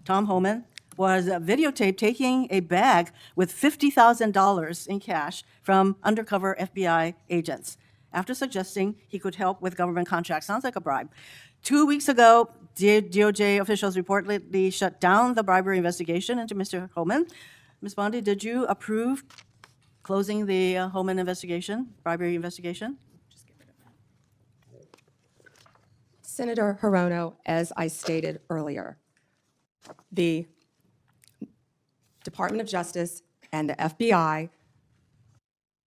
Tom Homan, was videotaped taking a bag with $50,000 in cash from undercover FBI agents after suggesting he could help with government contracts. Sounds like a bribe. 2 weeks ago, DOJ officials reportedly shut down the bribery investigation into Mr. Homan. Ms. Bondi, did you approve closing the Homan investigation, bribery investigation? Senator Hirono, as I stated earlier, the Department of Justice and the FBI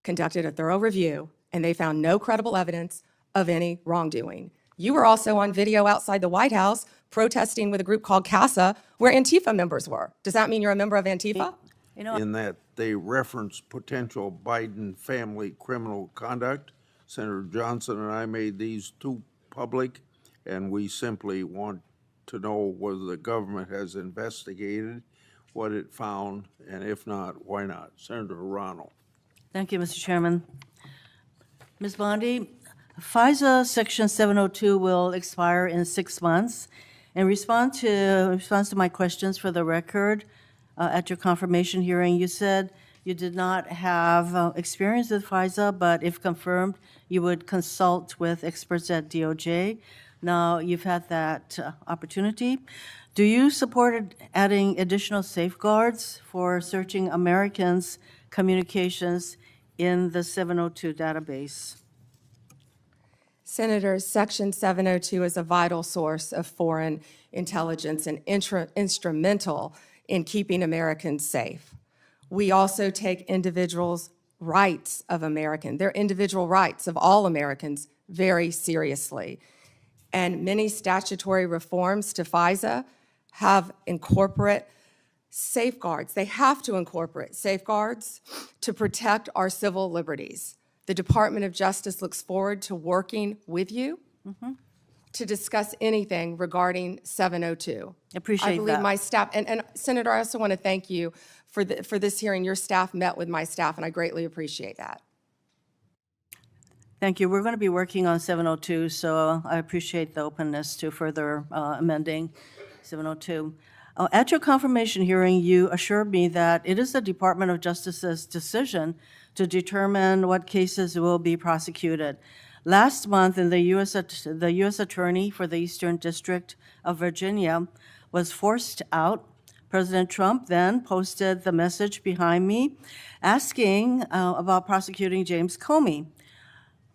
conducted a thorough review, and they found no credible evidence of any wrongdoing. You were also on video outside the White House protesting with a group called CASA, where Antifa members were. Does that mean you're a member of Antifa? In that they reference potential Biden family criminal conduct. Senator Johnson and I made these two public, and we simply want to know whether the government has investigated what it found, and if not, why not? Senator Hirono. Thank you, Mr. Chairman. Ms. Bondi, FISA Section 702 will expire in 6 months. In response to my questions for the record, at your confirmation hearing, you said you did not have experience with FISA, but if confirmed, you would consult with experts at DOJ. Now, you've had that opportunity. Do you support adding additional safeguards for searching Americans' communications in the 702 database? Senator, Section 702 is a vital source of foreign intelligence and instrumental in keeping Americans safe. We also take individuals' rights of Americans, their individual rights of all Americans, very seriously. And many statutory reforms to FISA have incorporate safeguards. They have to incorporate safeguards to protect our civil liberties. The Department of Justice looks forward to working with you to discuss anything regarding 702. Appreciate I believe that. my staff, and Senator, I also want to thank you for this hearing. Your staff met with my staff, and I greatly appreciate that. Thank you. We're going to be working on 702, so I appreciate the openness to further amending 702. At your confirmation hearing, you assured me that it is the Department of Justice's decision to determine what cases will be prosecuted. Last month, the U.S. Attorney for the Eastern District of Virginia was forced out. President Trump then posted the message behind me asking about prosecuting James Comey.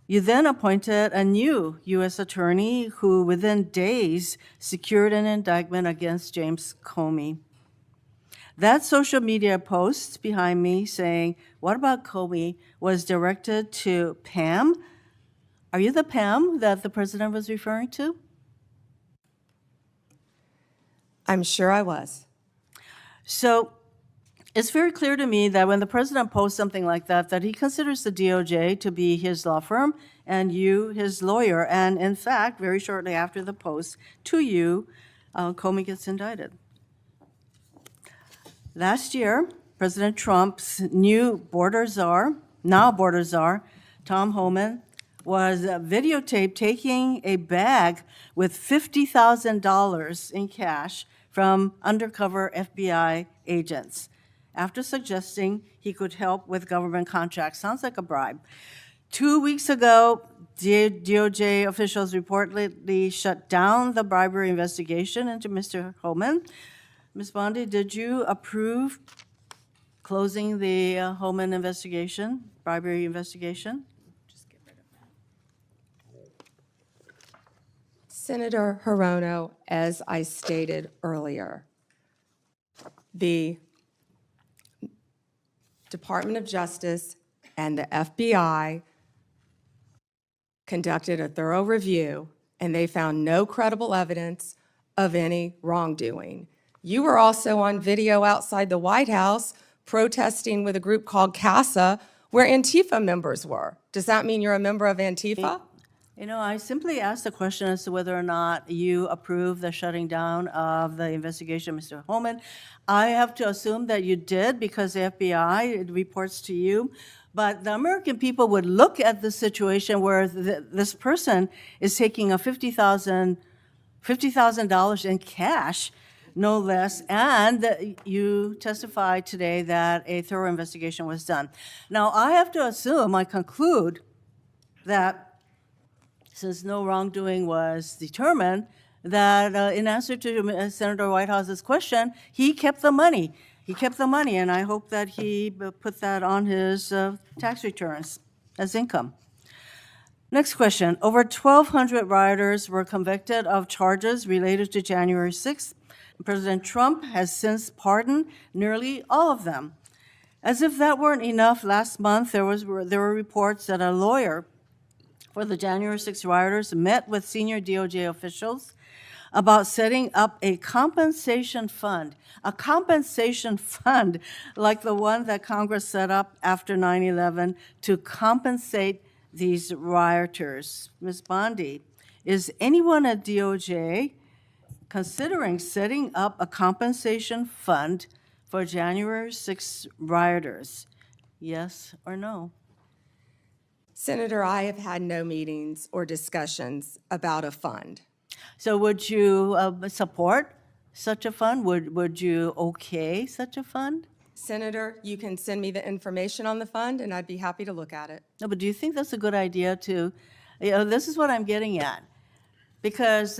You then appointed a new U.S. attorney who within days secured an indictment against James Comey. That social media post behind me saying, "What about Comey?" was directed to Pam. Are you the Pam that the president was referring to? I'm sure I was. So it's very clear to me that when the president posts something like that, that he considers the DOJ to be his law firm and you his lawyer. And in fact, very shortly after the post to you, Comey gets indicted. Last year, President Trump's new now border czar, Tom Homan, was videotaped taking a bag with $50,000 in cash from undercover FBI agents after suggesting he could help with government contracts. Sounds like a bribe. 2 weeks ago, DOJ officials reportedly shut down the bribery investigation into Mr. Homan. Ms. Bondi, did you approve closing the Homan investigation, bribery investigation? Senator Hirono, as I stated earlier, the Department of Justice and the FBI conducted a thorough review, and they found no credible evidence of any wrongdoing. You were also on video outside the White House protesting with a group called CASA, where Antifa members were. Does that mean you're a member of Antifa? You know, I simply asked the question as to whether or not you approve the shutting down of the investigation, Mr. Homan. I have to assume that you did because the FBI reports to you. But the American people would look at the situation where this person is taking a $50,000 in cash. no less. And you testified today that a thorough investigation was done. Now, I have to assume, I conclude, that since no wrongdoing was determined, that in answer to Senator Whitehouse's question, he kept the money. He kept the money, and I hope that he put that on his tax returns as income. Next question. Over 1,200 rioters were convicted of charges related to January 6th. President Trump has since pardoned nearly all of them. As if that weren't enough, last month there were reports that a lawyer for the January 6th rioters met with senior DOJ officials about setting up a compensation fund like the one that Congress set up after 9/11 to compensate these rioters. Ms. Bondi, is anyone at DOJ considering setting up a compensation fund for January 6th rioters? Yes or no? Senator, I have had no meetings or discussions about a fund. So would you support such a fund? Would you okay such a fund? Senator, you can send me the information on the fund, and I'd be happy to look at it. No, but do you think that's a good idea to, this is what I'm getting at. Because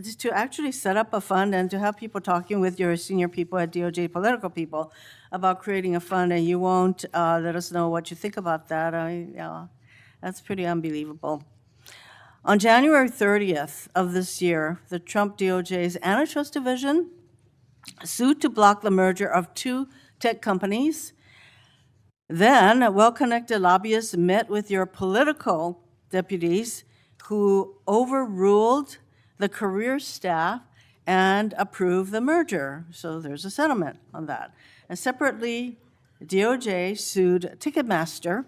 just to actually set up a fund and to have people talking with your senior people at DOJ, political people, about creating a fund, and you won't let us know what you think about that, that's pretty unbelievable. On January 30th of this year, the Trump DOJ's antitrust division sued to block the merger of two tech companies. Then, well-connected lobbyists met with your political deputies who overruled the career staff and approved the merger. So there's a settlement on that. And separately, DOJ sued Ticketmaster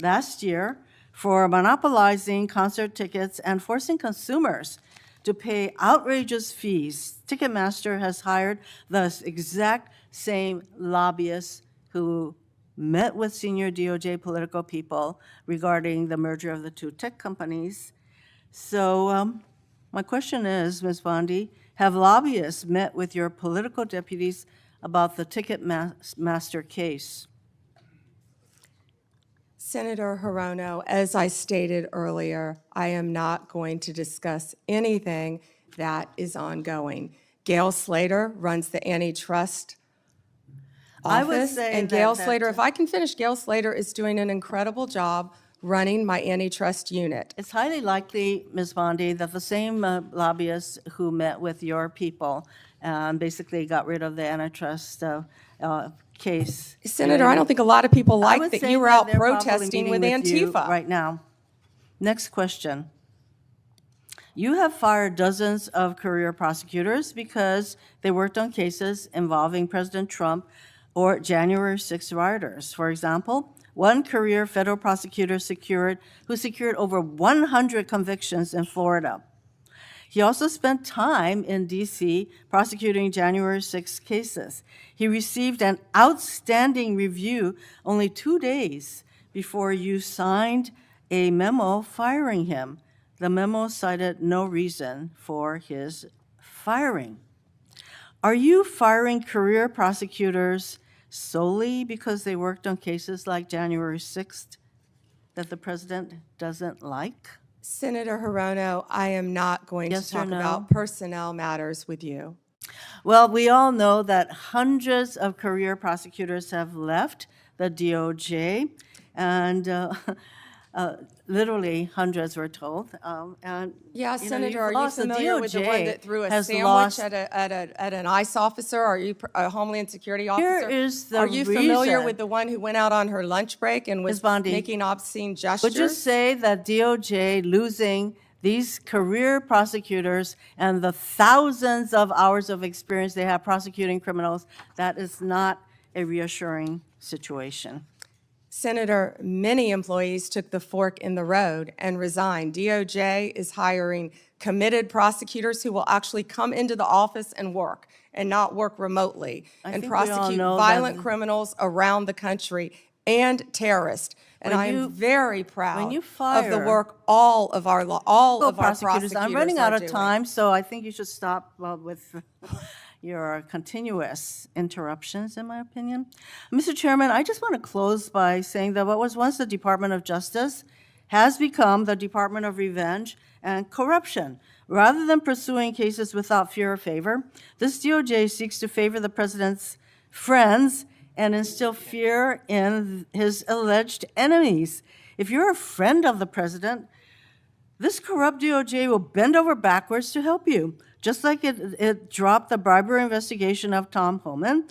last year for monopolizing concert tickets and forcing consumers to pay outrageous fees. Ticketmaster has hired the exact same lobbyists who met with senior DOJ political people regarding the merger of the two tech companies. So my question is, Ms. Bondi, have lobbyists met with your political deputies about the Ticketmaster case? Senator Hirono, as I stated earlier, I am not going to discuss anything that is ongoing. Gail Slater runs the antitrust I would office, say and that- Gail that- Slater, if I can finish, Gail Slater is doing an incredible job running my antitrust unit. It's highly likely, Ms. Bondi, that the same lobbyists who met with your people basically got rid of the antitrust case. Senator, I don't think a lot of people I like would that say you were that out they're probably protesting with meeting you Antifa. right now. Next question. You have fired dozens of career prosecutors because they worked on cases involving President Trump or January 6th rioters. For example, one career federal prosecutor who secured over 100 convictions in Florida. He also spent time in D.C. prosecuting January 6 cases. He received an outstanding review only 2 days before you signed a memo firing him. The memo cited no reason for his firing. Are you firing career prosecutors solely because they worked on cases like January 6th that the president doesn't like? Senator Hirono, I am not going Yes to or talk no? about personnel matters with you. Well, we all know that hundreds of career prosecutors have left the DOJ, and literally hundreds, we're told. And Yeah, you know, Senator, you've are you lost. The familiar with the one DOJ that threw a has sandwich lost- at an ICE officer? Are you a Homeland Security officer? is the Are you familiar reason- with the one who went out on her lunch break and was Ms. Bondi, making obscene gestures? Would you say that DOJ losing these career prosecutors and the thousands of hours of experience they have prosecuting criminals, that is not a reassuring situation? Senator, many employees took the fork in the road and resigned. DOJ is hiring committed prosecutors who will actually come into the office and work, and not work remotely, and think we all prosecute know violent that- criminals around the country and terrorists. And When I you- am very proud you of the fire- work all of our prosecutors I'm running are out of doing. time, so I think you should stop with, your continuous interruptions, in my opinion. Mr. Chairman, I just want to close by saying that what was once the Department of Justice has become the Department of Revenge and Corruption. Rather than pursuing cases without fear or favor, this DOJ seeks to favor the president's friends and instill fear in his alleged enemies. If you're a friend of the president, this corrupt DOJ will bend over backwards to help you, just like it dropped the bribery investigation of Tom Homan,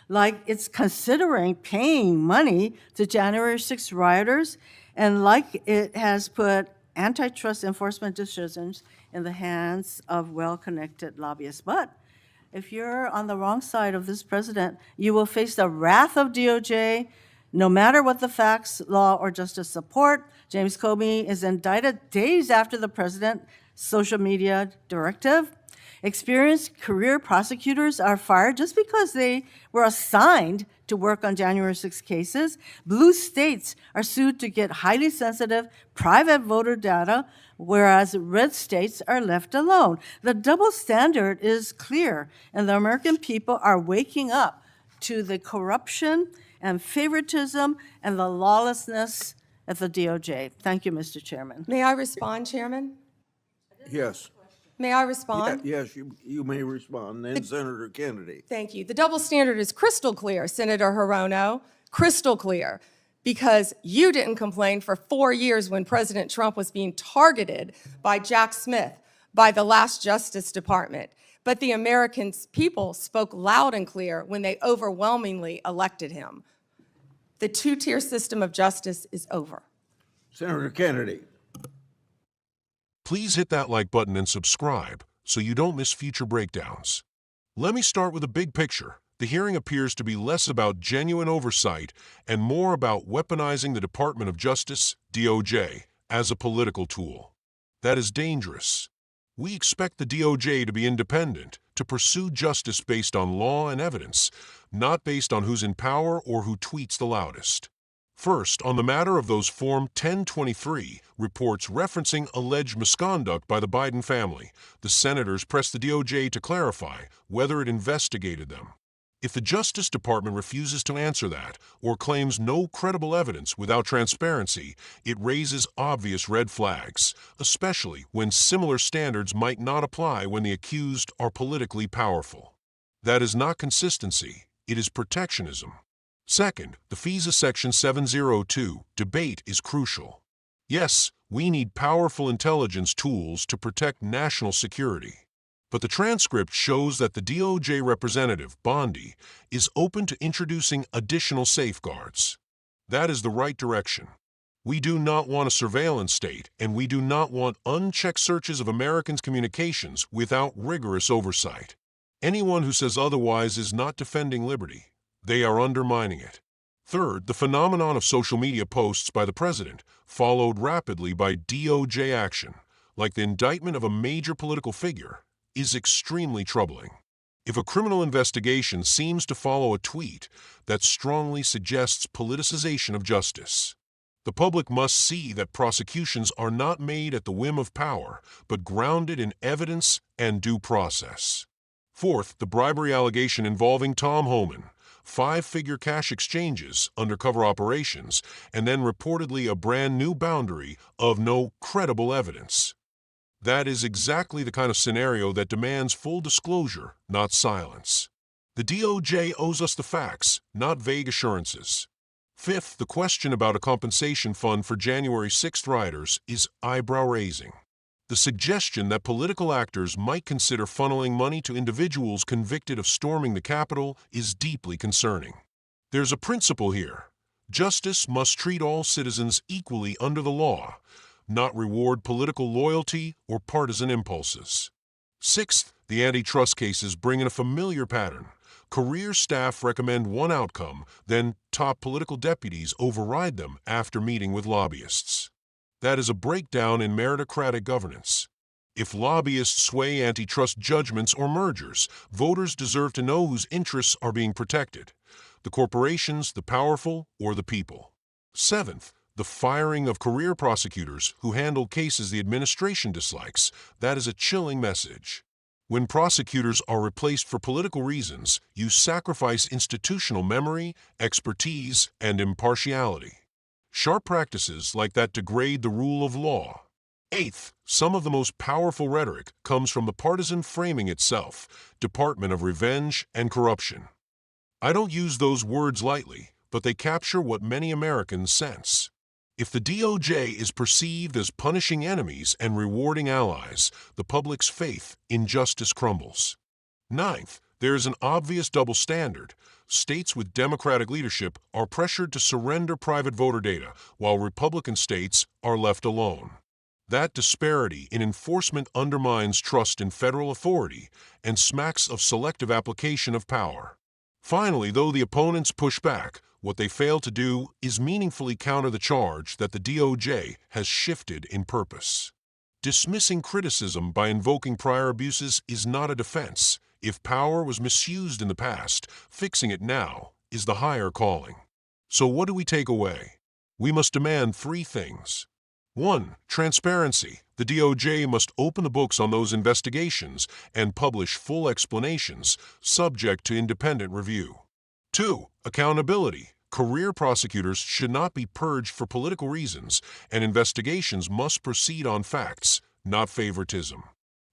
like it's considering paying money to January 6 rioters, and like it has put antitrust enforcement decisions in the hands of well-connected lobbyists. But if you're on the wrong side of this president, you will face the wrath of DOJ, no matter what the facts, law, or justice support. James Comey is indicted days after the president's social media directive. Experienced career prosecutors are fired just because they were assigned to work on January 6 cases. Blue states are sued to get highly sensitive private voter data, whereas red states are left alone. The double standard is clear, and the American people are waking up to the corruption and favoritism and the lawlessness at the DOJ. Thank you, Mr. Chairman. May I respond, Chairman? Yes. May I respond? Yes, you may respond. Then Senator Kennedy. Thank you. The double standard is crystal clear, Senator Hirono, crystal clear, because you didn't complain for 4 years when President Trump was being targeted by Jack Smith, by the last Justice Department. But the American people spoke loud and clear when they overwhelmingly elected him. The two-tier system of justice is over. Senator Kennedy. Please hit that like button and subscribe so you don't miss future breakdowns. Let me start with a big picture. The hearing appears to be less about genuine oversight and more about weaponizing the Department of Justice, DOJ, as a political tool. That is dangerous. We expect the DOJ to be independent, to pursue justice based on law and evidence, not based on who's in power or who tweets the loudest. First, on the matter of those Form 1023 reports referencing alleged misconduct by the Biden family, the senators pressed the DOJ to clarify whether it investigated them. If the Justice Department refuses to answer that or claims no credible evidence without transparency, it raises obvious red flags, especially when similar standards might not apply when the accused are politically powerful. That is not consistency, it is protectionism. Second, the FISA Section 702 debate is crucial. Yes, we need powerful intelligence tools to protect national security. But the transcript shows that the DOJ representative, Bondi, is open to introducing additional safeguards. That is the right direction. We do not want a surveillance state, and we do not want unchecked searches of Americans' communications without rigorous oversight. Anyone who says otherwise is not defending liberty. They are undermining it. Third, the phenomenon of social media posts by the president, followed rapidly by DOJ action, like the indictment of a major political figure, is extremely troubling. If a criminal investigation seems to follow a tweet, that strongly suggests politicization of justice. The public must see that prosecutions are not made at the whim of power, but grounded in evidence and due process. Fourth, the bribery allegation involving Tom Homan, 5-figure cash exchanges, undercover operations, and then reportedly a brand new boundary of no credible evidence. That is exactly the kind of scenario that demands full disclosure, not silence. The DOJ owes us the facts, not vague assurances. Fifth, the question about a compensation fund for January 6th rioters is eyebrow-raising. The suggestion that political actors might consider funneling money to individuals convicted of storming the Capitol is deeply concerning. There's a principle here. Justice must treat all citizens equally under the law, not reward political loyalty or partisan impulses. Sixth, the antitrust cases bring in a familiar pattern. Career staff recommend one outcome, then top political deputies override them after meeting with lobbyists. That is a breakdown in meritocratic governance. If lobbyists sway antitrust judgments or mergers, voters deserve to know whose interests are being protected: the corporations, the powerful, or the people. Seventh, the firing of career prosecutors who handle cases the administration dislikes. That is a chilling message. When prosecutors are replaced for political reasons, you sacrifice institutional memory, expertise, and impartiality. Sharp practices like that degrade the rule of law. Eighth, some of the most powerful rhetoric comes from the partisan framing itself, Department of Revenge and Corruption. I don't use those words lightly, but they capture what many Americans sense. If the DOJ is perceived as punishing enemies and rewarding allies, the public's faith in justice crumbles. Ninth, there is an obvious double standard. States with Democratic leadership are pressured to surrender private voter data, while Republican states are left alone. That disparity in enforcement undermines trust in federal authority and smacks of selective application of power. Finally, though the opponents push back, what they fail to do is meaningfully counter the charge that the DOJ has shifted in purpose. Dismissing criticism by invoking prior abuses is not a defense. If power was misused in the past, fixing it now is the higher calling. So what do we take away? We must demand three things. 1. Transparency. The DOJ must open the books on those investigations and publish full explanations, subject to independent review. 2. Accountability. Career prosecutors should not be purged for political reasons, and investigations must proceed on facts, not favoritism.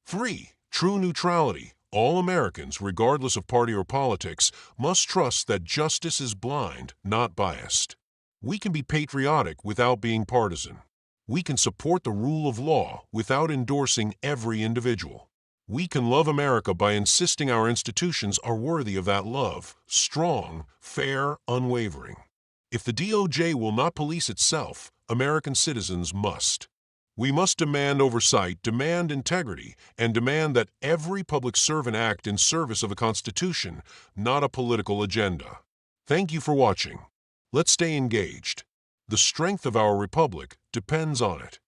3. True neutrality. All Americans, regardless of party or politics, must trust that justice is blind, not biased. We can be patriotic without being partisan. We can support the rule of law without endorsing every individual. We can love America by insisting our institutions are worthy of that love, strong, fair, unwavering. If the DOJ will not police itself, American citizens must. We must demand oversight, demand integrity, and demand that every public servant act in service of the Constitution, not a political agenda. Thank you for watching. Let's stay engaged. The strength of our republic depends on it.